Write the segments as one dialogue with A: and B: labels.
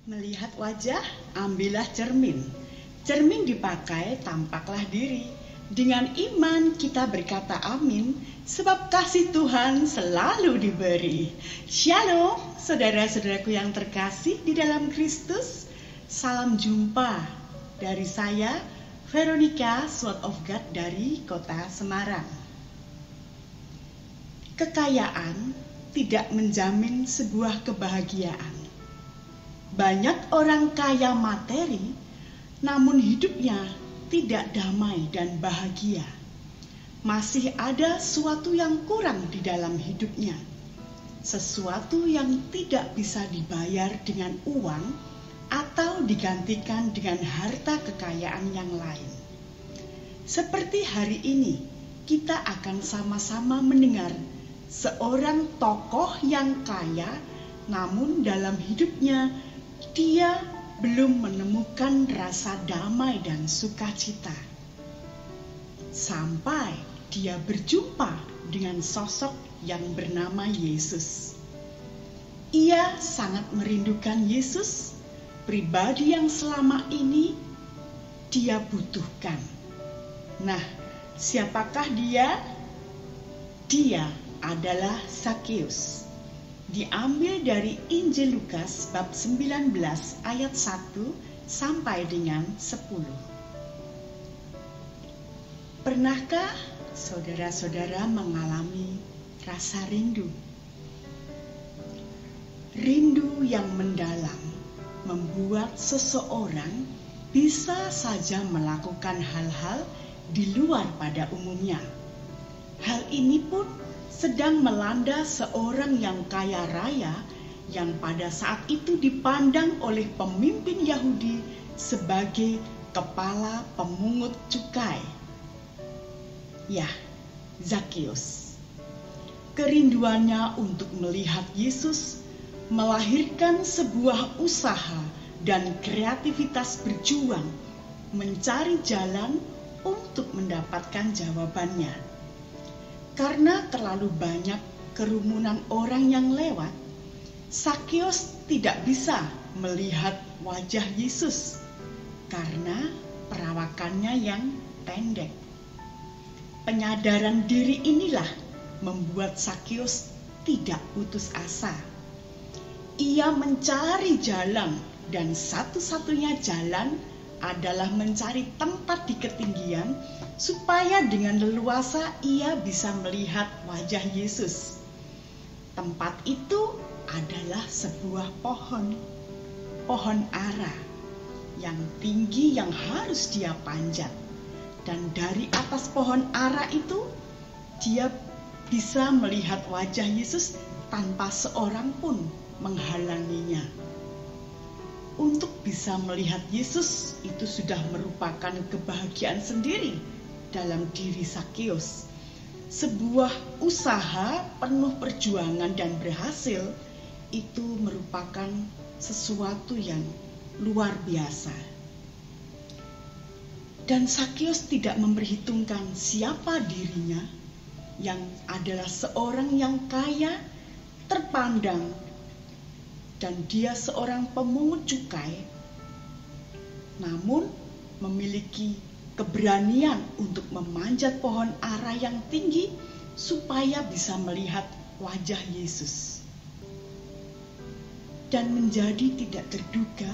A: Melihat wajah, ambillah cermin. Cermin dipakai, tampaklah diri. Dengan iman kita berkata amin, sebab kasih Tuhan selalu diberi. Shalom, saudara-saudaraku yang terkasih di dalam Kristus. Salam jumpa dari saya, Veronica, Sword of God dari kota Semarang. Kekayaan tidak menjamin sebuah kebahagiaan. Banyak orang kaya materi, namun hidupnya tidak damai dan bahagia. Masih ada sesuatu yang kurang di dalam hidupnya. Sesuatu yang tidak bisa dibayar dengan uang atau digantikan dengan harta kekayaan yang lain. Seperti hari ini, kita akan sama-sama mendengar seorang tokoh yang kaya, namun dalam hidupnya dia belum menemukan rasa damai dan sukacita. Sampai dia berjumpa dengan sosok yang bernama Yesus. Ia sangat merindukan Yesus, pribadi yang selama ini dia butuhkan. Nah, siapakah dia? Dia adalah Zakheus. Diambil dari Injil Lukas bab 19 ayat 1 sampai dengan 10. Pernahkah saudara-saudara mengalami rasa rindu? Rindu yang mendalam membuat seseorang bisa saja melakukan hal-hal di luar pada umumnya. Hal ini pun sedang melanda seorang yang kaya raya yang pada saat itu dipandang oleh pemimpin Yahudi sebagai kepala pemungut cukai. Ya, Zakheus. Kerinduannya untuk melihat Yesus melahirkan sebuah usaha dan kreativitas berjuang mencari jalan untuk mendapatkan jawabannya. Karena terlalu banyak kerumunan orang yang lewat, Zakheus tidak bisa melihat wajah Yesus karena perawakannya yang pendek. Penyadaran diri inilah membuat Zakheus tidak putus asa. Ia mencari jalan, dan satu-satunya jalan adalah mencari tempat di ketinggian supaya dengan leluasa ia bisa melihat wajah Yesus. Tempat itu adalah sebuah pohon ara yang tinggi yang harus dia panjat. Dan dari atas pohon ara itu dia bisa melihat wajah Yesus tanpa seorang pun menghalanginya. Untuk bisa melihat Yesus itu sudah merupakan kebahagiaan sendiri dalam diri Zakheus. Sebuah usaha penuh perjuangan dan berhasil itu merupakan sesuatu yang luar biasa. Dan Zakheus tidak memperhitungkan siapa dirinya, yang adalah seorang yang kaya, terpandang, dan dia seorang pemungut cukai, namun memiliki keberanian untuk memanjat pohon ara yang tinggi supaya bisa melihat wajah Yesus. Dan menjadi tidak terduga,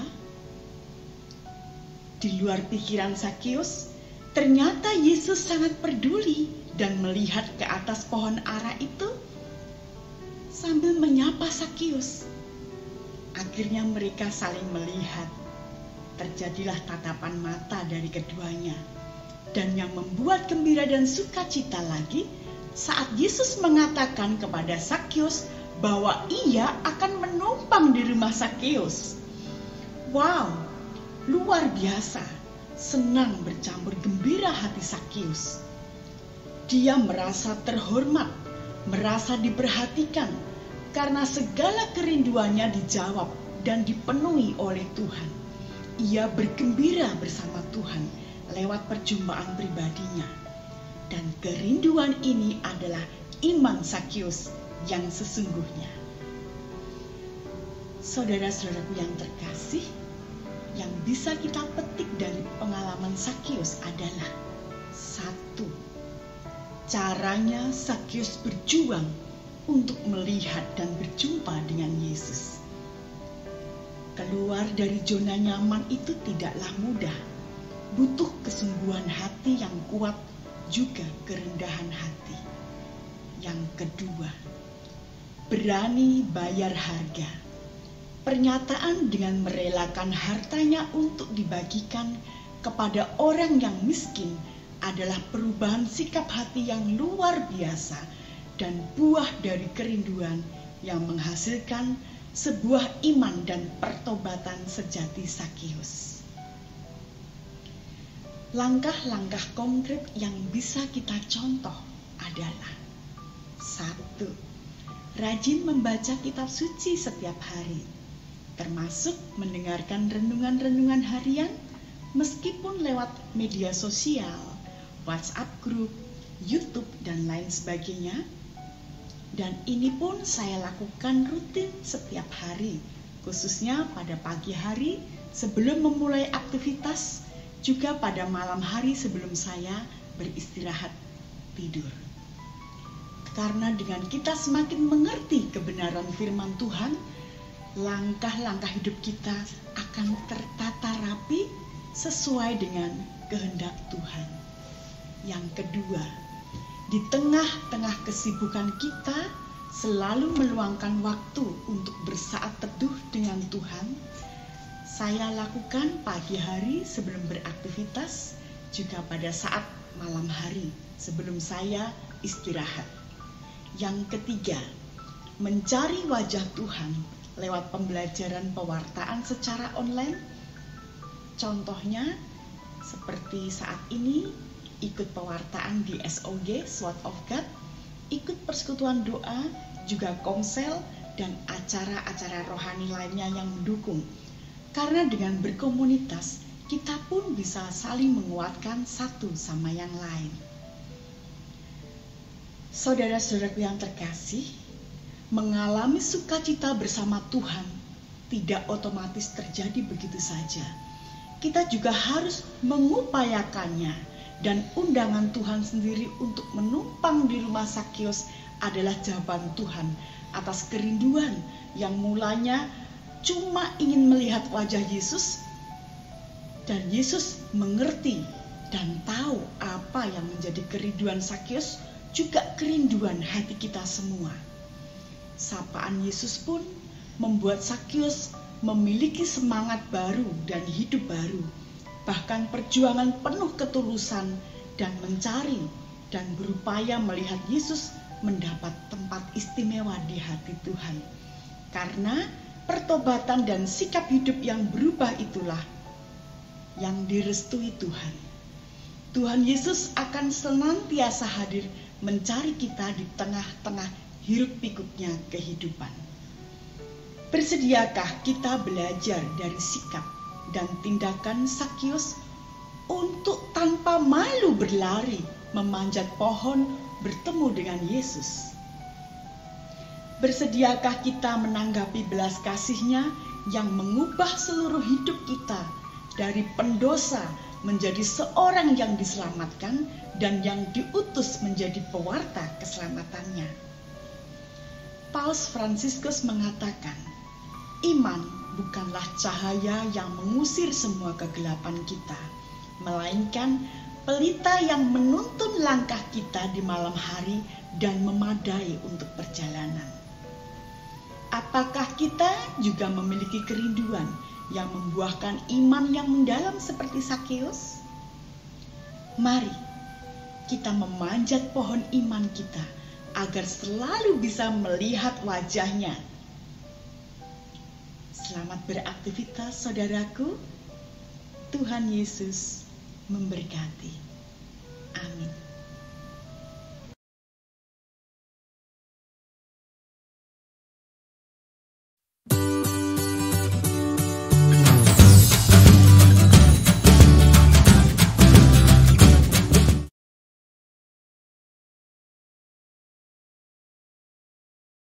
A: di luar pikiran Zakheus, ternyata Yesus sangat peduli dan melihat ke atas pohon ara itu sambil menyapa Zakheus. Akhirnya mereka saling melihat. Terjadilah tatapan mata dari keduanya. Dan yang membuat gembira dan sukacita lagi, saat Yesus mengatakan kepada Zakheus bahwa ia akan menumpang di rumah Zakheus. Wow, luar biasa. Senang bercampur gembira hati Zakheus. Dia merasa terhormat, merasa diperhatikan, karena segala kerinduannya dijawab dan dipenuhi oleh Tuhan. Ia bergembira bersama Tuhan lewat perjumpaan pribadinya. Dan kerinduan ini adalah iman Zakheus yang sesungguhnya. Saudara-saudaraku yang terkasih, yang bisa kita petik dari pengalaman Sakius adalah: satu, caranya Sakius berjuang untuk melihat dan berjumpa dengan Yesus. Keluar dari zona nyaman itu tidaklah mudah, butuh kesungguhan hati yang kuat, juga kerendahan hati. Yang kedua, berani bayar harga. Pernyataan dengan merelakan hartanya untuk dibagikan kepada orang yang miskin adalah perubahan sikap hati yang luar biasa dan buah dari kerinduan yang menghasilkan sebuah iman dan pertobatan sejati Sakius. Langkah-langkah konkret yang bisa kita contoh adalah: satu, rajin membaca kitab suci setiap hari, termasuk mendengarkan renungan-renungan harian meskipun lewat media sosial, WhatsApp group, YouTube, dan lain sebagainya. Dan ini pun saya lakukan rutin setiap hari, khususnya pada pagi hari sebelum memulai aktivitas, juga pada malam hari sebelum saya beristirahat tidur. Karena dengan kita semakin mengerti kebenaran firman Tuhan, langkah-langkah hidup kita akan tertata rapi sesuai dengan kehendak Tuhan. Yang kedua, di tengah-tengah kesibukan kita selalu meluangkan waktu untuk bersaat teduh dengan Tuhan. Saya lakukan pagi hari sebelum beraktivitas, juga pada saat malam hari sebelum saya istirahat. Yang ketiga, mencari wajah Tuhan lewat pembelajaran pewartaan secara online. Contohnya seperti saat ini, ikut pewartaan di SOG, Sword of God, ikut persekutuan doa, juga komsel, dan acara-acara rohani lainnya yang mendukung. Karena dengan berkomunitas, kita pun bisa saling menguatkan satu sama yang lain. Saudara-saudaraku yang terkasih, mengalami sukacita bersama Tuhan tidak otomatis terjadi begitu saja. Kita juga harus mengupayakannya, dan undangan Tuhan sendiri untuk menumpang di rumah Sakius adalah jawaban Tuhan atas kerinduan yang mulanya cuma ingin melihat wajah Yesus, dan Yesus mengerti dan tahu apa yang menjadi kerinduan Sakius, juga kerinduan hati kita semua. Sapaan Yesus pun membuat Sakius memiliki semangat baru dan hidup baru, bahkan perjuangan penuh ketulusan dan mencari dan berupaya melihat Yesus mendapat tempat istimewa di hati Tuhan. Karena pertobatan dan sikap hidup yang berubah itulah yang direstui Tuhan. Tuhan Yesus akan senantiasa hadir mencari kita di tengah-tengah hiruk pikuknya kehidupan. Bersediakah kita belajar dari sikap dan tindakan Sakius untuk tanpa malu berlari memanjat pohon bertemu dengan Yesus? Bersediakah kita menanggapi belas kasih-Nya yang mengubah seluruh hidup kita dari pendosa menjadi seorang yang diselamatkan dan yang diutus menjadi pewarta keselamatannya? Paus Fransiskus mengatakan, iman bukanlah cahaya yang mengusir semua kegelapan kita, melainkan pelita yang menuntun langkah kita di malam hari dan memadai untuk perjalanan. Apakah kita juga memiliki kerinduan yang membuahkan iman yang mendalam seperti Sakius? Mari kita memanjat pohon iman kita agar selalu bisa melihat wajah-Nya. Selamat beraktivitas, saudaraku. Tuhan Yesus memberkati. Amin.